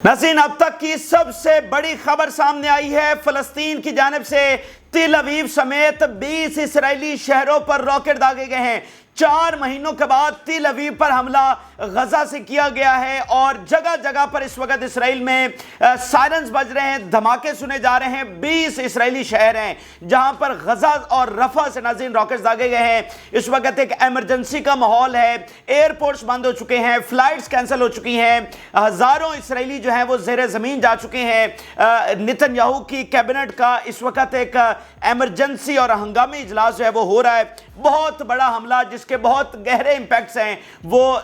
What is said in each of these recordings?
नाज़रीन, अब तक की सबसे बड़ी खबर सामने आई है। फलस्तीन की जानिब से तिल अवीव समेत 20 इसराइली शहरों पर रॉकेट दागे गए हैं। 4 महीनों के बाद तिल अवीव पर हमला गजा से किया गया है और जगह जगह पर इस वक्त इसराइल में सायरन्स बज रहे हैं, धमाके सुने जा रहे हैं। 20 इसराइली शहर हैं जहां पर गजा और रफा से नाज़रीन रॉकेट दागे गए हैं। इस वक्त एक इमरजेंसी का माहौल है, एयरपोर्ट्स बंद हो चुके हैं, फ्लाइट्स कैंसिल हो चुकी हैं, हजारों इसराइली जो हैं वो ज़ेरे ज़मीन जा चुके हैं। नेतन्याहू की कैबिनेट का इस वक्त एक इमरजेंसी और हंगामी इजलास जो है वो हो रहा है। बहुत बड़ा हमला जिसके बहुत गहरे इंपैक्ट्स हैं, वो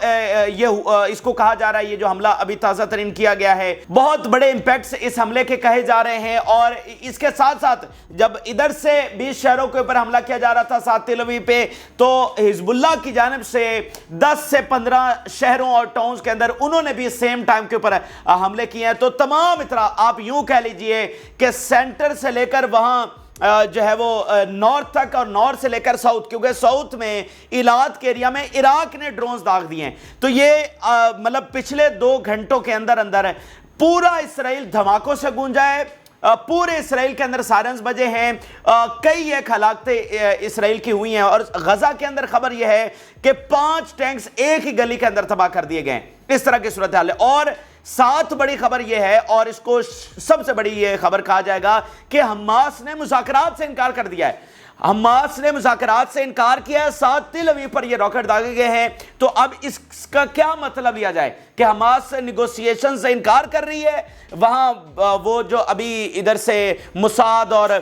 इसको कहा जा रहा है, ये जो हमला अभी ताज़ा तरीन किया गया है, बहुत बड़े इंपैक्ट्स इस हमले के कहे जा रहे हैं। और इसके साथ साथ जब इधर से 20 शहरों के ऊपर हमला किया जा रहा था साथ तिल अवीव पे, तो हिजबुल्लाह की जानिब से 10 से 15 शहरों और टाउन्स के अंदर उन्होंने भी सेम टाइम के ऊपर हमले किए हैं। तो तमाम इतना आप यूं कह लीजिए कि सेंटर से लेकर वहां जो है वो नॉर्थ तक और नॉर्थ से लेकर साउथ, क्योंकि साउथ में इलाद के एरिया में इराक ने ड्रोन्स दाग दिए हैं। तो ये मतलब पिछले 2 घंटों के अंदर अंदर पूरा इसराइल धमाकों से गूंजा है। पूरे इसराइल के अंदर सायरन्स बजे हैं। कई एक हलाकतें इसराइल की हुई हैं और गजा के अंदर खबर यह है कि 5 टैंक्स एक ही गली के अंदर तबाह कर दिए गए। इस तरह की सूरत हाल है। और साथ बड़ी खबर यह है, और इसको सबसे बड़ी यह खबर कहा जाएगा कि हमास ने मुज़ाकरात से इनकार कर दिया है। हमास ने मुज़ाकरात से इनकार किया है, साथ तिल अवीव पर यह रॉकेट दागे गए हैं। तो अब इसका क्या मतलब लिया जाए कि हमास निगोशिएशन से इनकार कर रही है, वहां वो जो अभी इधर से मुसाद और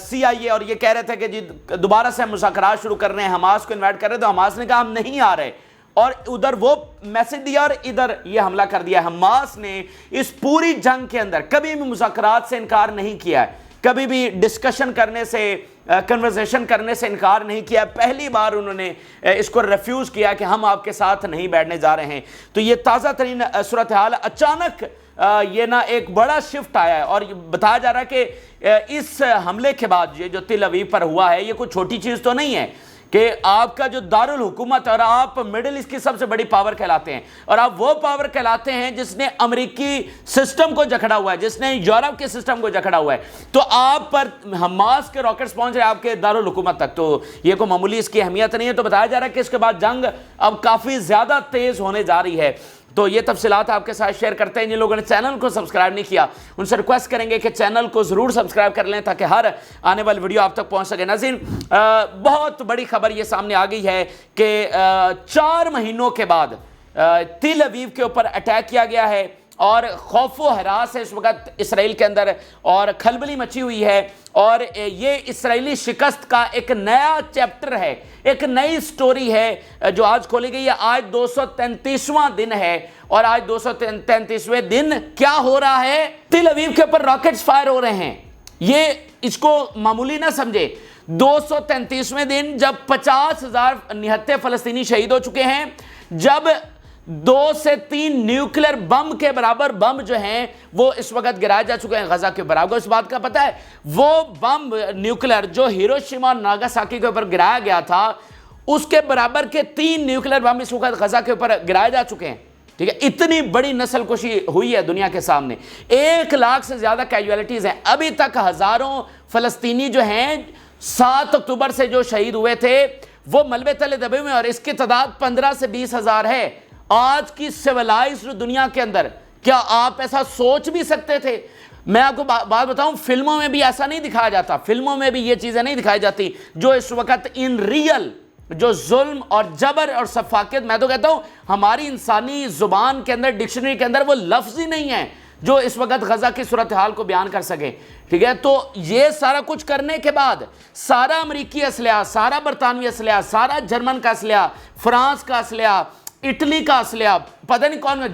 CIA और ये कह रहे थे कि जी दोबारा से हम मुज़ाकरात शुरू कर रहे हैं, हमास को इन्वाइट कर रहे हैं, तो हमास ने कहा हम नहीं आ रहे, और उधर वो मैसेज दिया और इधर ये हमला कर दिया। हमास ने इस पूरी जंग के अंदर कभी भी मुज़ाकरात से इनकार नहीं किया है, कभी भी डिस्कशन करने से, कन्वर्सेशन करने से इनकार नहीं किया। पहली बार उन्होंने इसको रिफ्यूज़ किया कि हम आपके साथ नहीं बैठने जा रहे हैं। तो ये ताज़ा तरीन सूरत हाल, अचानक ये ना एक बड़ा शिफ्ट आया है और बताया जा रहा है कि इस हमले के बाद ये जो तिल अवीव पर हुआ है, ये कोई छोटी चीज़ तो नहीं है कि आपका जो दारुल हुकूमत, और आप मिडिल ईस्ट की सबसे बड़ी पावर कहलाते हैं, और आप वो पावर कहलाते हैं जिसने अमेरिकी सिस्टम को जकड़ा हुआ है, जिसने यूरोप के सिस्टम को जकड़ा हुआ है। तो आप पर हमास के रॉकेट्स पहुंच रहे हैं आपके दारुल हुकूमत तक, तो ये कोई मामूली इसकी अहमियत नहीं है। तो बताया जा रहा है कि इसके बाद जंग अब काफ़ी ज़्यादा तेज़ होने जा रही है। तो ये तफसीलात आपके साथ शेयर करते हैं। जिन लोगों ने चैनल को सब्सक्राइब नहीं किया उनसे रिक्वेस्ट करेंगे कि चैनल को ज़रूर सब्सक्राइब कर लें ताकि हर आने वाली वीडियो आप तक पहुंच सके। नाज़रीन, बहुत बड़ी खबर ये सामने आ गई है कि 4 महीनों के बाद तिल अवीव के ऊपर अटैक किया गया है और खौफो हरास है इस वक्त इसराइल के अंदर और खलबली मची हुई है। और ये इसराइली शिकस्त का एक नया चैप्टर है, एक नई स्टोरी है जो आज खोली गई है। आज 233वां दिन है और आज 233वें दिन क्या हो रहा है, तिल अवीव के ऊपर रॉकेट्स फायर हो रहे हैं। ये इसको मामूली ना समझे। 233वें दिन जब 50,000 निहत्थे फलस्तीनी शहीद हो चुके हैं, जब 2 से 3 न्यूक्लियर बम के बराबर बम जो हैं वो इस वक्त गिराए जा चुके हैं गजा के बराबर। इस बात का पता है, वो बम न्यूक्लियर जो हिरोशिमा और नागासाकी के ऊपर गिराया गया था, उसके बराबर के 3 न्यूक्लियर बम इस वक्त गजा के ऊपर गिराए जा चुके हैं। ठीक है, इतनी बड़ी नस्लकुशी हुई है दुनिया के सामने। 1 लाख से ज्यादा कैजुअलिटीज हैं। अभी तक हजारों फलस्तीनी जो हैं 7 अक्टूबर से जो शहीद हुए थे वो मलबे तले दबे हुए हैं और इसकी तादाद 15 से 20 हजार है। आज की सिविलाइज्ड दुनिया के अंदर क्या आप ऐसा सोच भी सकते थे? मैं आपको बात बताऊं, फिल्मों में भी ऐसा नहीं दिखाया जाता, फिल्मों में भी ये चीजें नहीं दिखाई जाती जो इस वक्त इन रियल जो जुल्म और जबर और सफाकियत, मैं तो कहता हूं हमारी इंसानी जुबान के अंदर, डिक्शनरी के अंदर वो लफ्ज ही नहीं है जो इस वक्त गजा की सूरत हाल को बयान कर सके। ठीक है, तो ये सारा कुछ करने के बाद सारा अमरीकी असलहा, सारा बरतानवी असलहा, सारा जर्मन का असलहा, फ्रांस का असलहा, इटली का असलहा, पता नहीं कौन,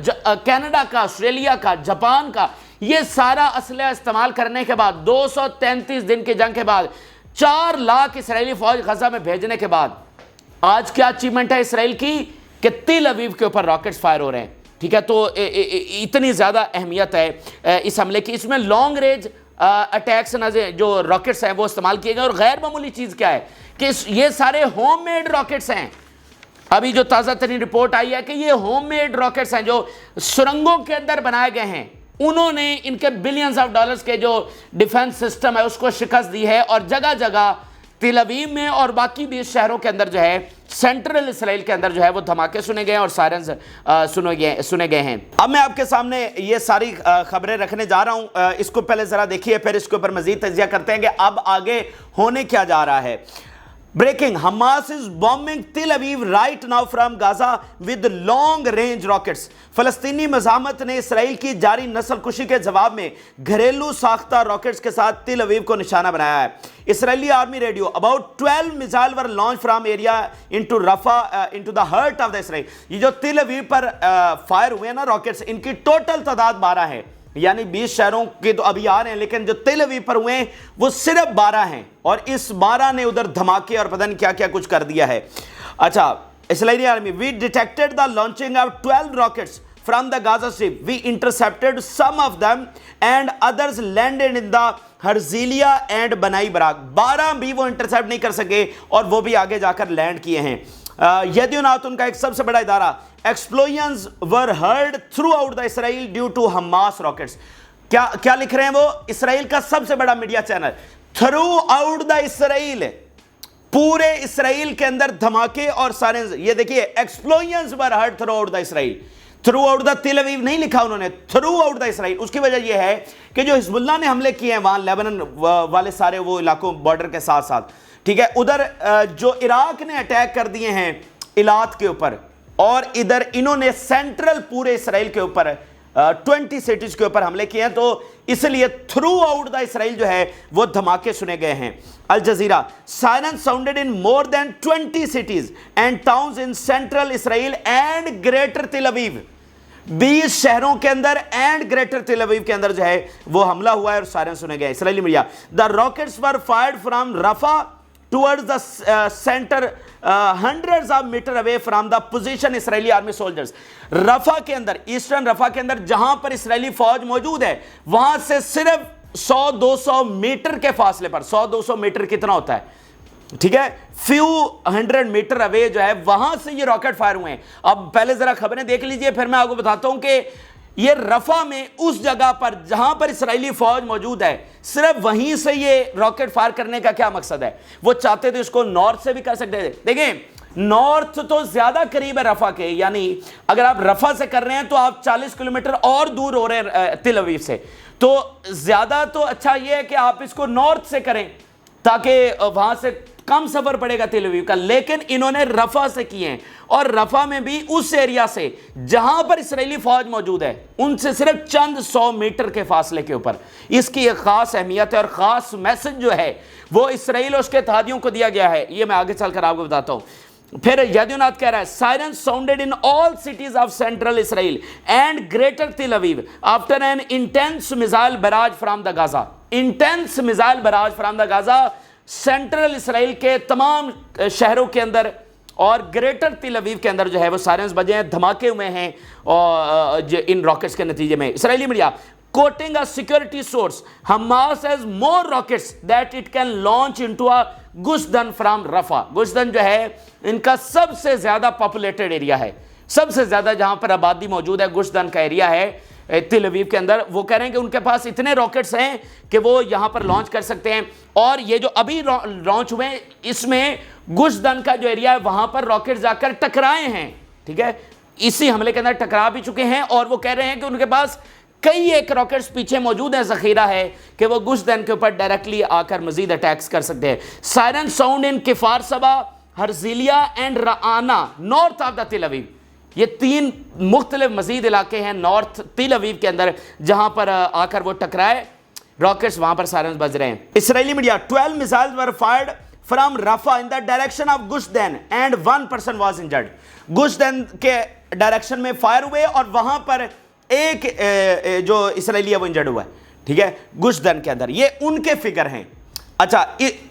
कनाडा का, ऑस्ट्रेलिया का, जापान का, ये सारा असलहा इस्तेमाल करने के बाद 233 दिन की जंग के बाद 4 लाख इसराइली फौज गजा में भेजने के बाद आज क्या अचीवमेंट है इसराइल की कि तिल अवीव के ऊपर रॉकेट्स फायर हो रहे हैं। ठीक है, तो इतनी ज़्यादा अहमियत है इस हमले की। इसमें लॉन्ग रेंज अटैक्स जो रॉकेट्स हैं वो इस्तेमाल किए गए। और गैर मामूली चीज़ क्या है कि ये सारे होममेड रॉकेट्स हैं। अभी जो ताज़ा तरीन रिपोर्ट आई है कि ये होममेड रॉकेट्स हैं जो सुरंगों के अंदर बनाए गए हैं। उन्होंने इनके बिलियंस ऑफ डॉलर्स के जो डिफेंस सिस्टम है उसको शिकस्त दी है और जगह जगह तिल अवीव में और बाकी भी शहरों के अंदर जो है सेंट्रल इसराइल के अंदर जो है वो धमाके सुने गए और सायरन्स सुने गए हैं। अब मैं आपके सामने ये सारी खबरें रखने जा रहा हूं, इसको पहले जरा देखिए, फिर इसके ऊपर मजीद तजिया करते हैं कि अब आगे होने क्या जा रहा है। Breaking, Hamas is bombing Tel Aviv right now from Gaza with long range rockets. फलस्तीनी मज़ाहमत ने इसराइल की जारी नस्लकुशी के जवाब में घरेलू साख्ता रॉकेट्स के साथ तिल अवीव को निशाना बनाया है। Israeli army radio about 12 missile were launch from area into Rafah into the heart of the Israel. ये जो तिल अवीव पर फायर हुए ना रॉकेट्स, इनकी टोटल तादाद 12 है, यानी 20 शहरों के तो अभी आ रहे हैं, लेकिन जो तिल अवीव पर हुए हैं वो सिर्फ 12 हैं और इस 12 ने उधर धमाके और पता नहीं क्या क्या कुछ कर दिया है। अच्छा, Israeli army, we detected the launching of 12 rockets from the Gaza strip, we intercepted some of them and others landed in the Herzliya and Bnei Brak. 12 भी वो इंटरसेप्ट नहीं कर सके और वो भी आगे जाकर लैंड किए हैं। यदुनाथ उनका एक सबसे बड़ा इदारा, explosions were heard throughout the Israel due to Hamas rockets. क्या लिख रहे हैं वो? इसराइल का सबसे बड़ा media channel, throughout the Israel, पूरे इसराइल के अंदर धमाके और सायरन्स। ये देखिए, explosions were heard throughout the Israel, throughout the Tel Aviv नहीं लिखा उन्होंने, थ्रू आउट द इसराइल। उसकी वजह यह है कि जो हिजबुल्लाह ने हमले किए हैं वहां लेबनान वाले सारे वो इलाकों बॉर्डर के साथ साथ, ठीक है, उधर जो इराक ने अटैक कर दिए हैं इलात के ऊपर, और इधर इन्होंने सेंट्रल पूरे इसराइल के ऊपर 20 सिटीज के ऊपर हमले किए हैं, तो इसलिए थ्रू आउट द इसराइल जो है वो धमाके सुने गए हैं। Al Jazeera, siren sounded in more than 20 cities and towns in central Israel and greater Tel Aviv. 20 शहरों के अंदर एंड ग्रेटर तिल अवीव के अंदर जो है वो हमला हुआ है और सायरन सुने गए। Israeli media, the rockets were fired from Rafah towards the center hundreds of meter away from the position Israeli army soldiers। रफा के अंदर, ईस्टर्न रफा के अंदर जहां पर इसराइली फौज मौजूद है वहां से सिर्फ 100-200 मीटर के फासले पर, 100-200 मीटर कितना होता है, ठीक है, फ्यू 100 मीटर अवे जो है वहां से ये रॉकेट फायर हुए हैं। अब पहले जरा खबरें देख लीजिए, फिर मैं आपको बताता हूं कि ये रफा में उस जगह पर जहां पर इसराइली फौज मौजूद है, सिर्फ वहीं से ये रॉकेट फायर करने का क्या मकसद है? वो चाहते थे इसको नॉर्थ से भी कर सकते थे। देखें, नॉर्थ तो ज्यादा करीब है रफा के, यानी अगर आप रफा से कर रहे हैं तो आप 40 किलोमीटर और दूर हो रहे हैं तिल अवीव से, तो ज्यादा तो अच्छा ये है कि आप इसको नॉर्थ से करें ताकि वहां से कम सफर पड़ेगा तिल अवीव का। लेकिन इन्होंने रफा से किए हैं और रफा में भी उस एरिया से जहां पर इसराइली फौज मौजूद है उनसे सिर्फ चंद 100 मीटर के फासले के ऊपर। इसकी एक खास अहमियत है और खास मैसेज जो है वो इसराइल और उसके इत्तेहादियों को दिया गया है, ये मैं आगे चलकर आपको बताता हूं। फिर यदुनाथ कह रहा है, siren sounded in all cities of central Israel and greater Tel Aviv after an intense missile barrage from the Gaza. Intense missile barrage from the Gaza central Israel के तमाम शहरों के अंदर और ग्रेटर तिल अवीव के अंदर जो है वो सायरन्स बजे हैं, धमाके हुए हैं और इन रॉकेट्स के नतीजे में। Israeli media, quoting a security source, Hamas has more rockets that it can launch into a Gush Dan from Rafah. Gush Dan जो है इनका सबसे ज्यादा पॉपुलेटेड एरिया है, सबसे ज्यादा जहां पर आबादी मौजूद है गुशदन का एरिया है तिल अवीव के अंदर। वो कह रहे हैं कि उनके पास इतने रॉकेट्स हैं कि वो यहां पर लॉन्च कर सकते हैं, और ये जो अभी लॉन्च हुए इसमें गुशदन का जो एरिया है वहां पर रॉकेट जाकर टकराए हैं, ठीक है, इसी हमले के अंदर टकरा भी चुके हैं, और वो कह रहे हैं कि उनके पास कई एक रॉकेट्स पीछे मौजूद है, जखीरा है कि वो गुशदन के ऊपर डायरेक्टली आकर मजीद अटैक्स कर सकते हैं। Siren sound in Kfar Saba, Herzliya and Raanana north of the Tel Aviv. ये 3 मुख्तलिफ मजीद इलाके हैं नॉर्थ तिल अवीव के अंदर जहां पर आकर वो टकराए रॉकेट्स, वहां पर सायरन्स बज रहे हैं। Israeli media, 12 missiles were fired from Rafah in the direction of Gush Dan and 1 person was injured. Gush Dan के डायरेक्शन में फायर हुए और वहां पर एक जो इसराइली है वो इंजर्ड हुआ है, ठीक है, गुशदैन के अंदर। ये उनके फिगर हैं। अच्छा,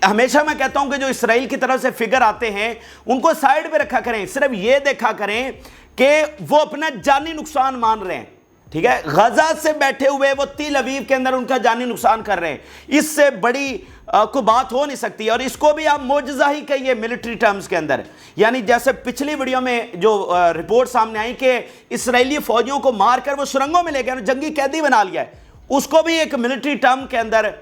हमेशा मैं कहता हूं कि जो इसराइल की तरफ से फिगर आते हैं उनको साइड पे रखा करें, सिर्फ ये देखा करें कि वो अपना जानी नुकसान मान रहे हैं, ठीक है। गजा से बैठे हुए वो तिल अवीव के अंदर उनका जानी नुकसान कर रहे हैं। इससे बड़ी को बात हो नहीं सकती। और इसको भी आप मोजज़ा ही कहिए मिलिट्री टर्म्स के अंदर। यानी जैसे पिछली वीडियो में जो रिपोर्ट सामने आई कि इस्राएली फौजियों को मारकर वो सुरंगों में ले गए, जंगी कैदी बना लिया है, उसको भी एक मिलिट्री टर्म के अंदर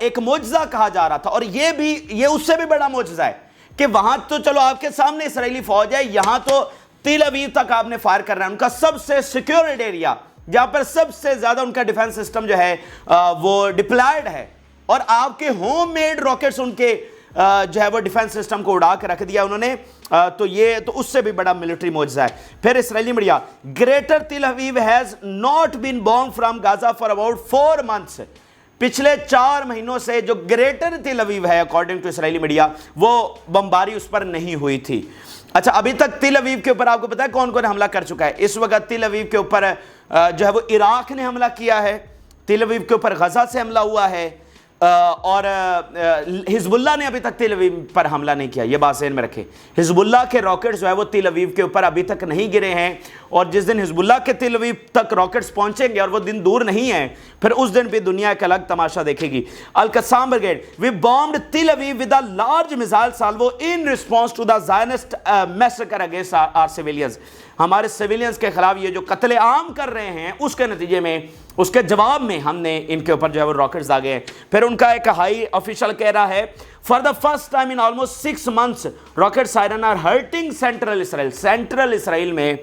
एक मोजज़ा कहा जा रहा था। और ये उससे भी बड़ा मोजज़ा है कि वहां तो चलो आपके सामने इस्राएली फौज है, यहां तो तिल अवीव तक आपने फायर कर रहा है, उनका सबसे सिक्योर्ड एरिया जहां पर सबसे ज्यादा उनका डिफेंस सिस्टम जो है वो डिप्लॉयड है, और आपके होम मेड रॉकेट्स उनके जो है वो डिफेंस सिस्टम को उड़ा के रख दिया उन्होंने। तो ये तो उससे भी बड़ा मिलिट्री मोजज़ा है। फिर इस्राएली media, greater Tel Aviv has not been bomb from Gaza for about 4 months। पिछले 4 महीनों से जो ग्रेटर तिल अवीव है, अकॉर्डिंग टू इस्राएली मीडिया, वो बमबारी उस पर नहीं हुई थी। अच्छा, अभी तक तिल अवीव के ऊपर आपको पता है कौन कौन हमला कर चुका है? इस वक्त तिल अवीव के ऊपर जो है वो इराक ने हमला किया है, तिल अवीव के ऊपर गजा से हमला हुआ है, और हिजबुल्लाह ने अभी तक तिल अवीव पर हमला नहीं किया। ये बात ज़हन में रखें, हिजबुल्लाह के रॉकेट्स जो है वो तिल अवीव के ऊपर अभी तक नहीं गिरे हैं, और जिस दिन हिजबुल्लाह के तिल अवीव तक रॉकेट्स पहुंचेंगे, और वो दिन दूर नहीं है, फिर उस दिन भी दुनिया एक अलग तमाशा देखेगी। Al Qassam brigade, we bombed Tel Aviv with a large missile salvo in response to the Zionist massacre against our civilians. हमारे सिविलियंस के खिलाफ ये जो कत्लेआम कर रहे हैं, उसके नतीजे में, उसके जवाब में हमने इनके ऊपर जो है वो रॉकेट्स दागे हैं। फिर उनका एक हाई ऑफिशियल कह रहा है, for the first time in almost 6 months rocket siren are hurting central Israel. Central Israel में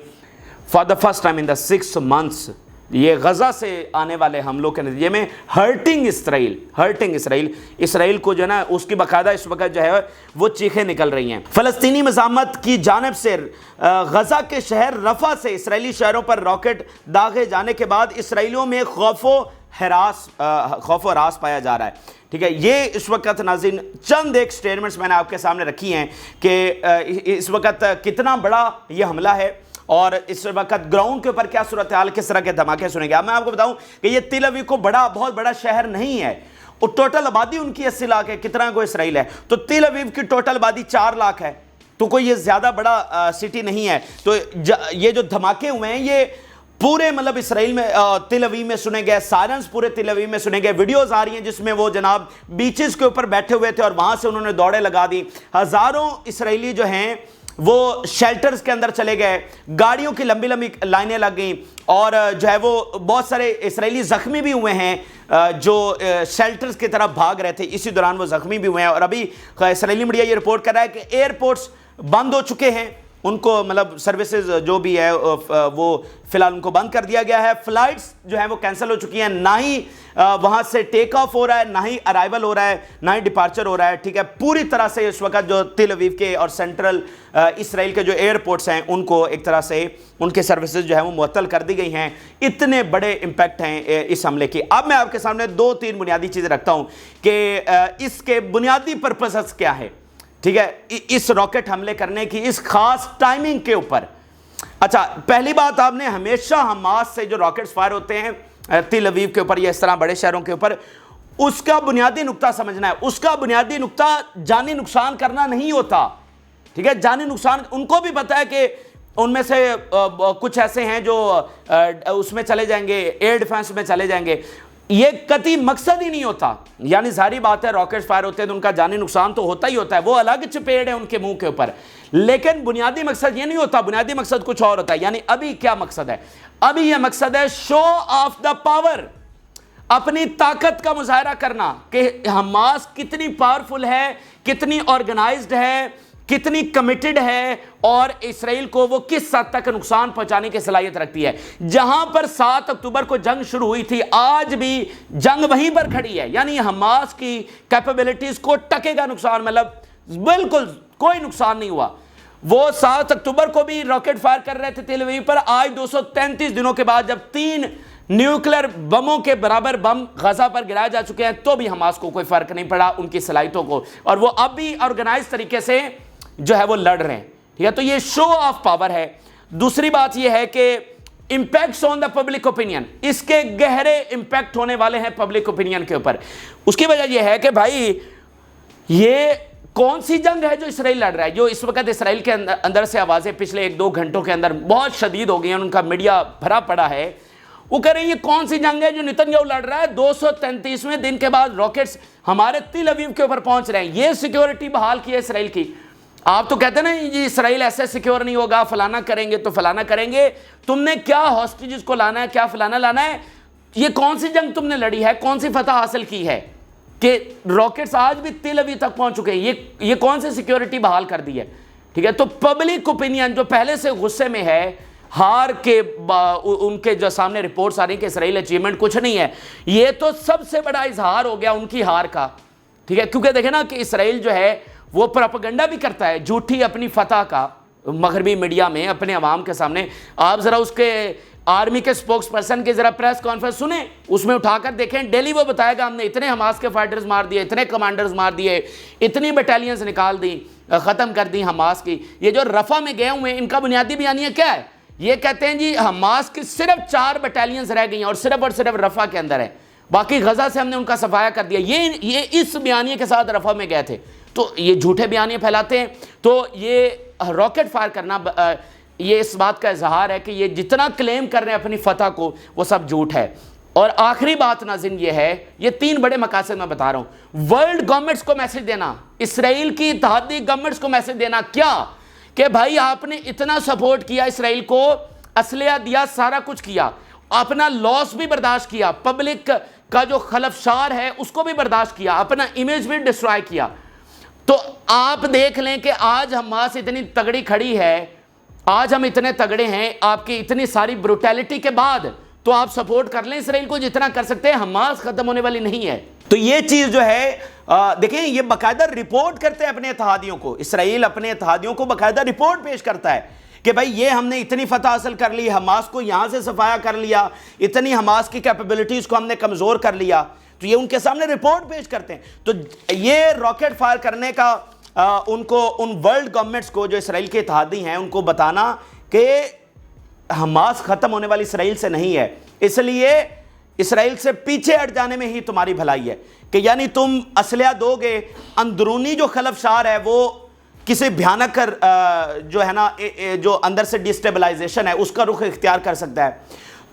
for the first time in the 6 months ये गजा से आने वाले हमलों के नतीजे में हर्टिंग इसराइल, इसराइल को जो है ना उसकी बाकायदा इस वक्त जो है वो चीखें निकल रही हैं। फ़लस्तीनी मज़ामत की जानिब से गजा के शहर रफ़ा से इसराइली शहरों पर रॉकेट दागे जाने के बाद इसराइलियों में खौफो हरास पाया जा रहा है। ठीक है, ये इस वक्त नाज़रीन चंद एक स्टेटमेंट्स मैंने आपके सामने रखी हैं कि इस वक्त कितना बड़ा ये हमला है, और इस वक्त ग्राउंड के ऊपर क्या सूरत हाल, किस तरह के धमाके सुनेंगे। अब मैं आपको बताऊं कि ये तिल अवीव को बहुत बड़ा शहर नहीं है, और टोटल आबादी उनकी 80 लाख है, कितना को इसराइल है, तो तिल अवीव की टोटल आबादी 4 लाख है, तो कोई ये ज्यादा बड़ा सिटी नहीं है। तो ये जो धमाके हुए हैं ये पूरे मतलब इसराइल में तिल अवीव में सुने गए, सायरन्स पूरे तिल अवीव में सुने गए। वीडियोस आ रही हैं जिसमें वो जनाब बीचेस के ऊपर बैठे हुए थे और वहां से उन्होंने दौड़े लगा दी। हजारों इसराइली जो हैं वो शेल्टर्स के अंदर चले गए, गाड़ियों की लंबी लंबी लाइनें लग गई, और जो है वो बहुत सारे इसराइली ज़ख्मी भी हुए हैं जो शेल्टर्स की तरफ भाग रहे थे, इसी दौरान वो ज़ख्मी भी हुए हैं। और अभी इसराइली मीडिया ये रिपोर्ट कर रहा है कि एयरपोर्ट्स बंद हो चुके हैं, उनको मतलब सर्विसेज जो भी है वो फिलहाल उनको बंद कर दिया गया है। फ्लाइट्स जो है वो कैंसिल हो चुकी हैं, ना ही वहां से टेक ऑफ हो रहा है, ना ही अराइवल हो रहा है, ना ही डिपार्चर हो रहा है। ठीक है, पूरी तरह से इस वक्त जो तिल अवीव के और सेंट्रल इसराइल के जो एयरपोर्ट्स हैं उनको एक तरह से उनके सर्विसेज जो है वो मुअत्तल कर दी गई हैं। इतने बड़े इंपैक्ट हैं इस हमले की। अब मैं आपके सामने 2-3 बुनियादी चीज़ें रखता हूं कि इसके बुनियादी पर्पसेस क्या है। ठीक है, इस रॉकेट हमले करने की इस खास टाइमिंग के ऊपर। अच्छा, पहली बात, आपने हमेशा हमास से जो रॉकेट्स फायर होते हैं तिल अवीव के ऊपर या इस तरह बड़े शहरों के ऊपर, उसका बुनियादी नुक्ता समझना है। उसका बुनियादी नुक्ता जानी नुकसान करना नहीं होता। ठीक है, जानी नुकसान, उनको भी पता है कि उनमें से कुछ ऐसे हैं जो उसमें चले जाएंगे, एयर डिफेंस में चले जाएंगे, ये कतई मकसद ही नहीं होता। यानी सारी बात है, रॉकेट फायर होते हैं तो उनका जानी नुकसान तो होता ही होता है, वो अलग चपेट है उनके मुंह के ऊपर, लेकिन बुनियादी मकसद ये नहीं होता। बुनियादी मकसद कुछ और होता है। यानी अभी क्या मकसद है? अभी यह मकसद है शो ऑफ द पावर, अपनी ताकत का मुजाहरा करना कि हमास कितनी पावरफुल है, कितनी ऑर्गेनाइज्ड है, कितनी कमिटेड है, और इसराइल को वो किस हद तक नुकसान पहुंचाने की सलाहियत रखती है। जहां पर 7 अक्टूबर को जंग शुरू हुई थी, आज भी जंग वहीं पर खड़ी है। यानी हमास की कैपेबिलिटीज को टकेगा नुकसान, मतलब बिल्कुल कोई नुकसान नहीं हुआ। वो 7 अक्टूबर को भी रॉकेट फायर कर रहे थे तिल अवीव पर। आज 233 दिनों के बाद जब 3 न्यूक्लियर बमों के बराबर बम गजा पर गिराए जा चुके हैं, तो भी हमास को कोई फर्क नहीं पड़ा उनकी सलाहियतों को, और वो अब भी ऑर्गेनाइज तरीके से जो है वो लड़ रहे हैं। ठीक है, तो ये शो ऑफ पावर है। दूसरी बात ये है कि impacts on the public opinion, इसके गहरे इंपैक्ट होने वाले हैं पब्लिक ओपिनियन के ऊपर। उसकी वजह यह है कि भाई ये कौन सी जंग है जो इसराइल लड़ रहा है, जो इस वक्त इसराइल के अंदर से आवाज़ें पिछले 1-2 घंटों के अंदर बहुत शदीद हो गई हैं, उनका मीडिया भरा पड़ा है, वो कह रहे हैं ये कौन सी जंग है जो नेतन्याहू लड़ रहा है, 233वें दिन के बाद रॉकेट्स हमारे तिल अवीव के ऊपर पहुंच रहे हैं, ये सिक्योरिटी बहाल की है इसराइल की। आप तो कहते हैं ना ये इसराइल ऐसे सिक्योर नहीं होगा, फलाना करेंगे तो फलाना करेंगे, तुमने क्या हॉस्टेजेस को लाना है, क्या फलाना लाना है, ये कौन सी जंग तुमने लड़ी है, कौन सी फतह हासिल की है कि रॉकेट्स आज भी तिल अवीव तक पहुंच चुके हैं, ये कौन सी सिक्योरिटी बहाल कर दी है। ठीक है, तो पब्लिक ओपिनियन जो पहले से गुस्से में है हार के उनके जो सामने रिपोर्ट्स आ रही कि इसराइल अचीवमेंट कुछ नहीं है, ये तो सबसे बड़ा इजहार हो गया उनकी हार का। ठीक है, क्योंकि देखे ना कि इसराइल जो है वो प्रोपेगेंडा भी करता है झूठी अपनी फतह का मगरबी मीडिया में अपने अवाम के सामने। आप जरा उसके आर्मी के स्पोक्स पर्सन की जरा प्रेस कॉन्फ्रेंस सुने, उसमें उठाकर देखें, डेली वो बताएगा हमने इतने हमास के फाइटर्स मार दिए, इतने कमांडर्स मार दिए, इतनी बटालियंस निकाल दी, ख़त्म कर दी हमास की। ये जो रफ़ा में गए हुए हैं इनका बुनियादी बयानिया क्या है, ये कहते हैं जी हमास की सिर्फ 4 बटालियंस रह गई हैं और सिर्फ रफ़ा के अंदर है, बाकी गजा से हमने उनका सफाया कर दिया। ये इस बयानिए के साथ रफ़ा में गए थे, तो ये झूठे बयानिए फैलाते हैं। तो ये रॉकेट फायर करना ये इस बात का इजहार है कि ये जितना क्लेम कर रहे हैं अपनी फतह को वो सब झूठ है। और आखिरी बात नाज़रीन ये है, ये 3 बड़े मकासद मैं बता रहा हूँ। वर्ल्ड गवर्नमेंट्स को मैसेज देना, इसराइल की इत्तेहादी गवर्नमेंट्स को मैसेज देना क्या कि भाई आपने इतना सपोर्ट किया इसराइल को, असलिया दिया, सारा कुछ किया, अपना लॉस भी बर्दाश्त किया, पब्लिक का जो खलफशार है उसको भी बर्दाश्त किया, अपना इमेज भी डिस्ट्रॉय किया। तो आप देख लें कि आज हमास इतनी तगड़ी खड़ी है, आज हम इतने तगड़े हैं आपकी इतनी सारी ब्रुटैलिटी के बाद, तो आप सपोर्ट कर लें इसराइल को जितना कर सकते हैं, हमास खत्म होने वाली नहीं है। तो ये चीज जो है देखें, ये बाकायदा रिपोर्ट करते हैं अपने इत्तेहादियों को, इसराइल अपने इत्तेहादियों को बाकायदा रिपोर्ट पेश करता है कि भाई ये हमने इतनी फतह हासिल कर ली, हमास को यहां से सफाया कर लिया, इतनी हमास की कैपेबिलिटीज को हमने कमजोर कर लिया, तो ये उनके सामने रिपोर्ट पेश करते हैं। तो ये रॉकेट फायर करने का उनको उन वर्ल्ड गवर्नमेंट्स को जो इसराइल के इत्तेहादी हैं उनको बताना कि हमास खत्म होने वाली इसराइल से नहीं है, इसलिए इसराइल से पीछे हट जाने में ही तुम्हारी भलाई है कि यानी तुम असलिया दोगे, अंदरूनी जो खलफशार है वो किसी भयानक जो है ना जो अंदर से डिस्टेबलाइजेशन है उसका रुख इख्तियार कर सकता है।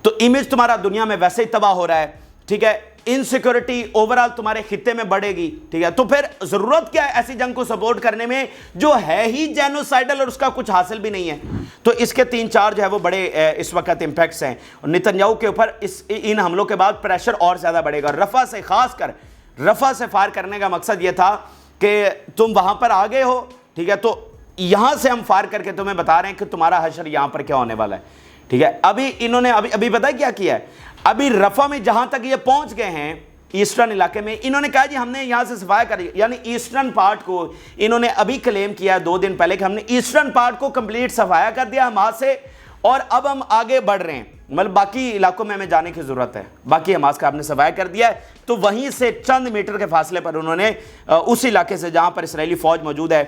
तो इमेज तुम्हारा दुनिया में वैसे ही तबाह हो रहा है, ठीक है, इनसिक्योरिटी ओवरऑल तुम्हारे खित्ते में बढ़ेगी, ठीक है, तो फिर जरूरत क्या है ऐसी जंग को सपोर्ट करने में जो है ही जेनोसाइडल और उसका कुछ हासिल भी नहीं है। तो इसके 3-4 जो है वो बड़े इस वक्त इंपैक्ट्स हैं और नेतन्याहू के ऊपर इन हमलों के बाद प्रेशर और ज्यादा बढ़ेगा। रफा से, खासकर रफा से फायर करने का मकसद यह था कि तुम वहां पर आ गए हो, ठीक है, तो यहां से हम फायर करके तुम्हें बता रहे हैं कि तुम्हारा हशर यहां पर क्या होने वाला है, ठीक है। अभी इन्होंने अभी पता है क्या किया है, अभी रफा में जहां तक ये पहुंच गए हैं ईस्टर्न इलाके में, इन्होंने कहा जी हमने यहां से सफाया करी, यानी ईस्टर्न पार्ट को इन्होंने अभी क्लेम किया 2 दिन पहले कि हमने ईस्टर्न पार्ट को कंप्लीट सफाया कर दिया हमास से और अब हम आगे बढ़ रहे हैं, मतलब बाकी इलाकों में हमें जाने की जरूरत है, बाकी हमास का आपने सफाया कर दिया है। तो वहीं से चंद मीटर के फासले पर उन्होंने उस इलाके से जहां पर इसराइली फौज मौजूद है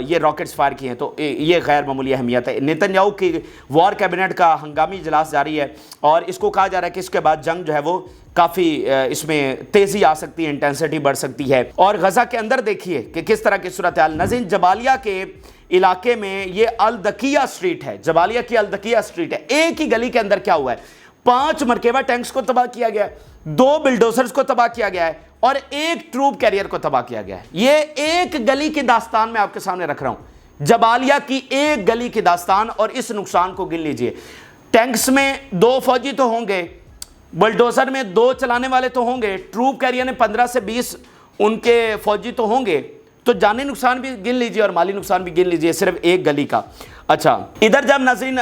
ये रॉकेट्स फायर किए हैं। तो ये गैर मामूली अहमियत है। नेतन्याहू की वॉर कैबिनेट का हंगामी इजलास जारी है और इसको कहा जा रहा है कि इसके बाद जंग जो है वो काफ़ी इसमें तेज़ी आ सकती है, इंटेंसिटी बढ़ सकती है। और गजा के अंदर देखिए कि किस तरह की सूरत हाल। नज़ीर, जबालिया के इलाके में ये अल-दकिया स्ट्रीट है, जबालिया की अल-दकिया स्ट्रीट है, एक ही गली के अंदर क्या हुआ है, 5 मरकेबा टैंक्स को तबाह किया गया है, 2 बिल्डोजर्स को तबाह किया गया है और 1 ट्रूप कैरियर को तबाह किया गया है। ये एक गली की दास्तान मैं आपके सामने रख रहा हूं, जबालिया की एक गली की दास्तान, और इस नुकसान को गिन लीजिए। टैंक्स में 2 फौजी तो होंगे, बुलडोजर में 2 चलाने वाले तो होंगे, ट्रूप कैरियर में 15 से 20 उनके फौजी तो होंगे, तो जानी नुकसान भी गिन लीजिए और माली नुकसान भी गिन लीजिए सिर्फ एक गली का। अच्छा, इधर जब नाज़रीन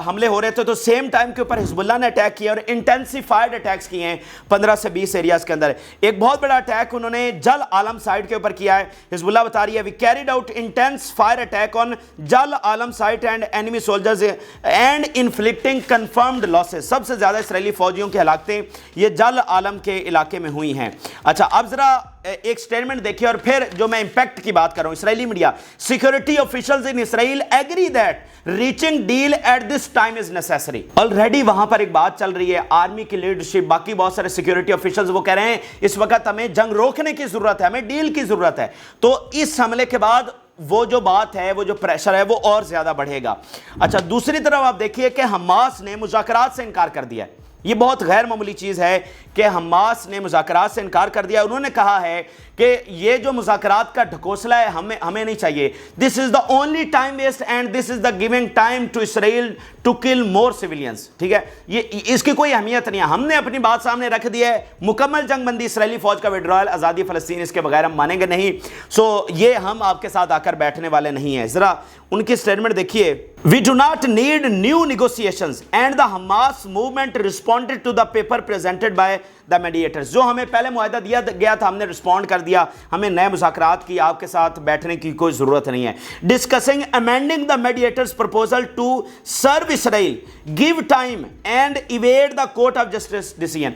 हमले हो रहे थे तो सेम टाइम के ऊपर हिजबुल्लाह ने अटैक किया और इंटेंसिफाइड अटैक्स किए हैं 15 से 20 एरियाज के अंदर। एक बहुत बड़ा अटैक उन्होंने जल आलम साइट के ऊपर किया है। हिजबुल्लाह बता रही है, we carried out intense fire attack on Jal Alam site and enemy soldiers and inflicting confirmed losses. सबसे ज्यादा इसराइली फौजियों की हलाकतें ये जल आलम के इलाके में हुई हैं। अच्छा, अब जरा एक स्टेटमेंट देखिए और फिर जो मैं इंपैक्ट की बात कर रहा हूं। Israeli media, security officials in Israel agree that reaching deal at this time is necessary. Already वहां पर एक बात चल रही है, आर्मी की लीडरशिप, बाकी बहुत सारे सिक्योरिटी ऑफिशियल्स वो कह रहे हैं इस वक्त हमें जंग रोकने की जरूरत है, हमें डील की जरूरत है। तो इस हमले के बाद वो जो बात है, वो जो प्रेशर है वो और ज्यादा बढ़ेगा। अच्छा, दूसरी तरफ आप देखिए कि हमास ने मुज़ाकरात से इनकार कर दिया है। ये बहुत गैर मामूली चीज़ है कि हमास ने मुज़ाकरात से इनकार कर दिया। उन्होंने कहा है कि ये जो मुज़ाकरात का ढकोसला है हमें नहीं चाहिए। This is the only time waste and this is the giving time to Israel to kill more civilians. ठीक है, ये इसकी कोई अहमियत नहीं है। हमने अपनी बात सामने रख दी है, मुकम्मल जंगबंदी, इसराइली फौज का विड्रॉयल, आज़ादी फ़लस्तीन, इसके बगैर हम मानेंगे नहीं। सो ये हम आपके साथ आकर बैठने वाले नहीं हैं। ज़रा उनकी स्टेटमेंट देखिए, we do not need new negotiations and the Hamas movement responded to the paper presented by the mediators. जो हमें पहले मुआहदा दिया गया था हमने रिस्पॉन्ड कर दिया, हमें नए मुज़ाकरात की आपके साथ बैठने की कोई ज़रूरत नहीं है। Discussing amending the mediators proposal to serve Israel, give time and evade the court of justice decision.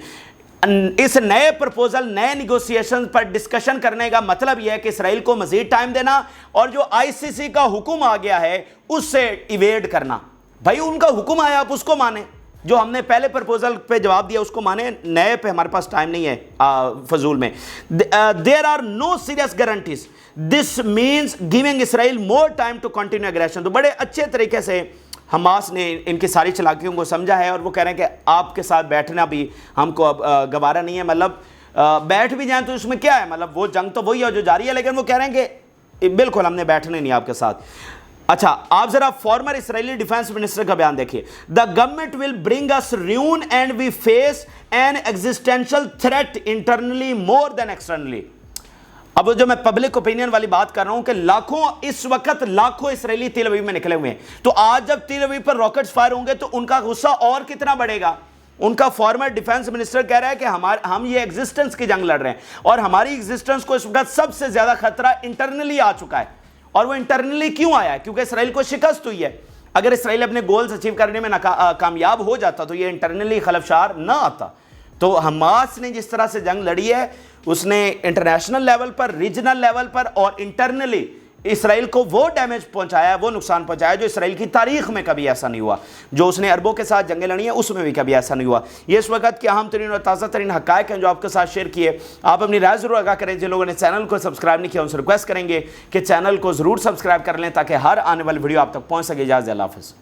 इस नए प्रपोजल, नए निगोसिएशन पर डिस्कशन करने का मतलब यह है कि इसराइल को मजीद टाइम देना और जो आईसीसी का हुक्म आ गया है उससे इवेड करना। भाई उनका हुक्म आया, आप उसको माने। जो हमने पहले प्रपोजल पे जवाब दिया उसको माने, नए पे हमारे पास टाइम नहीं है फजूल में। There are no serious guarantees, this means giving Israel more time to continue aggression. तो बड़े अच्छे तरीके से हमास ने इनकी सारी चालाकियों को समझा है और वो कह रहे हैं कि आपके साथ बैठना भी हमको अब गवारा नहीं है। मतलब बैठ भी जाएं तो इसमें क्या है, मतलब वो जंग तो वही है जो जारी है, लेकिन वो कह रहे हैं कि बिल्कुल हमने बैठने नहीं आपके साथ। अच्छा, आप जरा फॉर्मर इसराइली डिफेंस मिनिस्टर का बयान देखिए। The government will bring us ruin and we face an existential threat internally more than externally. अब जो मैं पब्लिक ओपिनियन वाली बात कर रहा हूं कि लाखों, इस वक्त लाखों इसराइली तेल अवीव में निकले हुए हैं, तो आज जब तेल अवीव पर रॉकेट्स फायर होंगे तो उनका गुस्सा और कितना बढ़ेगा। उनका फॉर्मर डिफेंस मिनिस्टर कह रहा है कि हम ये एग्जिस्टेंस की जंग लड़ रहे हैं और हमारी एग्जिस्टेंस को इस वक्त सबसे ज्यादा खतरा इंटरनली आ चुका है। और वो इंटरनली क्यों आया है? क्योंकि इसराइल को शिकस्त हुई है। अगर इसराइल अपने गोल्स अचीव करने में कामयाब हो जाता तो ये इंटरनली खलफशार ना आता। तो हमास ने जिस तरह से जंग लड़ी है उसने इंटरनेशनल लेवल पर, रीजनल लेवल पर और इंटरनली इसराइल को वो डैमेज पहुंचाया, वो नुकसान पहुंचाया जो इसराइल की तारीख में कभी ऐसा नहीं हुआ। जो उसने अरबों के साथ जंगें लड़ी हैं उसमें भी कभी ऐसा नहीं हुआ। ये इस वक्त के अहम तरीन और ताज़ा तरीन हक़ाइक़ हैं जो आपके साथ शेयर किए। आप अपनी राय ज़रूर आगाह करें। जिन लोगों ने चैनल को सब्सक्राइब नहीं किया उनसे रिक्वेस्ट करेंगे कि चैनल को ज़रूर सब्सक्राइब कर लें ताकि हर आने वाली वीडियो आप तक पहुँच सके। इजाज़त, अल्लाह हाफ़िज़।